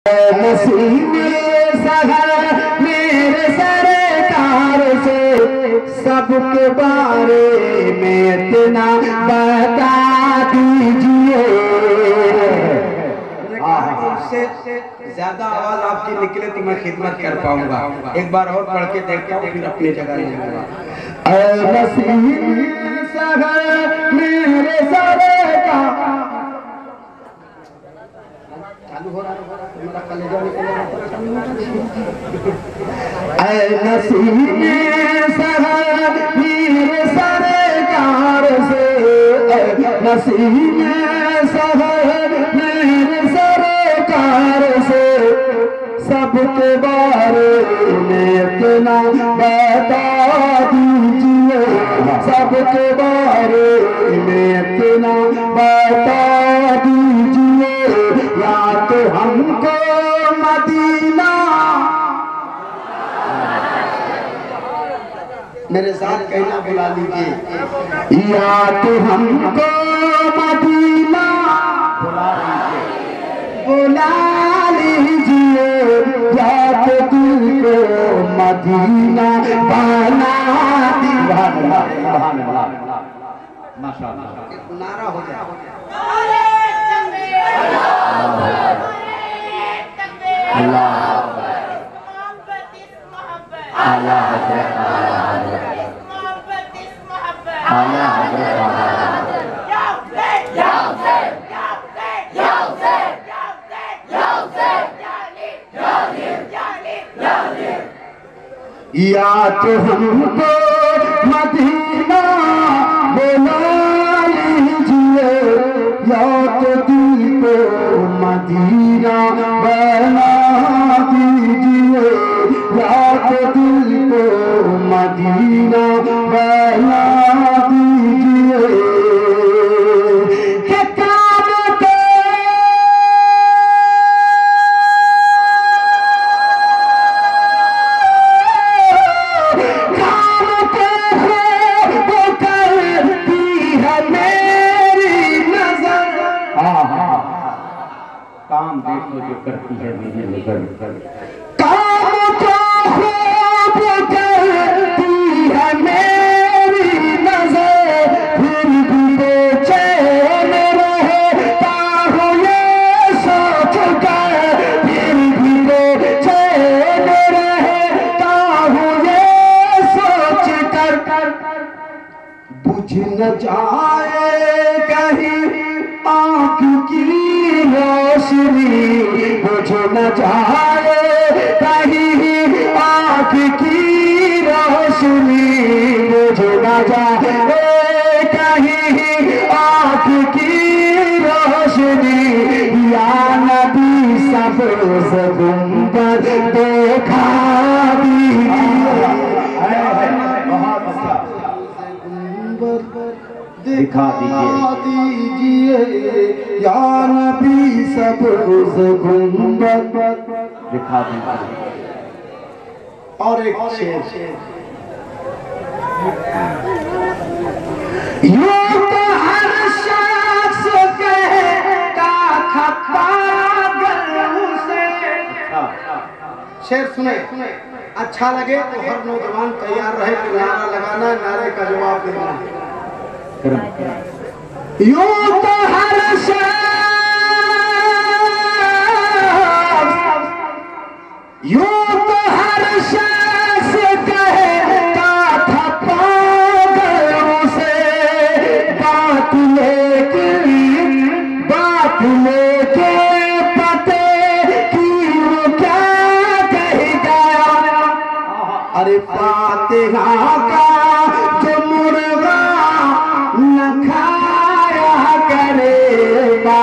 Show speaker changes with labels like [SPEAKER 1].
[SPEAKER 1] नसीबे सहर मेरे सरकार से सबके बारे में इतना बता दीजिए।
[SPEAKER 2] उससे ज्यादा आवाज आपकी निकले तो मैं खिदमत कर पाऊंगा। एक बार और पढ़ के देखता हूँ, फिर अपनी जगह ले जाऊंगा।
[SPEAKER 1] नसीबे सहर मेरे सरकार चालू हो रहा है, मेरा कलेजा निकल रहा है। नसीबे सहर मेरे सरकार से, नसीबे सहर मेरे सरकार से सबके बारे में इतना बता दीजिए, सबके बारे में इतना बता दीजिए। या तो हमको मदीना,
[SPEAKER 2] मेरे साथ कहना बुला लीजिए।
[SPEAKER 1] या तो हमको मदीना बुला लीजिए, या तो दिल को मदीना बना दीजिए।
[SPEAKER 2] माशाअल्लाह, नारा हो जाए।
[SPEAKER 1] या तो हमको मदीना बुला लीजिए, या तो दिल को मदीना बना दीजिए, या तो दिल को मदीना बना दीजिए।
[SPEAKER 2] काम देखो जो करती है मेरी नजर,
[SPEAKER 1] काम तो खूब करती है मेरी नजर, फिर भी बेचैन रहता हूँ ये सोच कर, फिर भी बेचैन रहता हूँ ये सोच कर। बुझ न जाए कहीं आँख की रोशनी, बुझ न जाए कहीं आँख की रोशनी, बुझ न जाए कहीं आँख की रोशनी। या नबी सबसे गुंबद देखा दीजिए,
[SPEAKER 2] दिखा
[SPEAKER 1] दीजिए। या नबी सब गुंबद
[SPEAKER 2] दिखा दीजिए। और एक शेर,
[SPEAKER 1] यूं तो हर शख्स कहता था पागल उसे।
[SPEAKER 2] शेर सुने, अच्छा लगे तो हर नौजवान तैयार रहे कि नारा लगाना, नारे का जवाब देना।
[SPEAKER 1] यूं तो हर शख्स, यूं तो हर शख्स कहता था पागल उसे। बात लेके पते की वो क्या कह गया। अरे फातिहा का जो मुर्गा न खाया करेगा,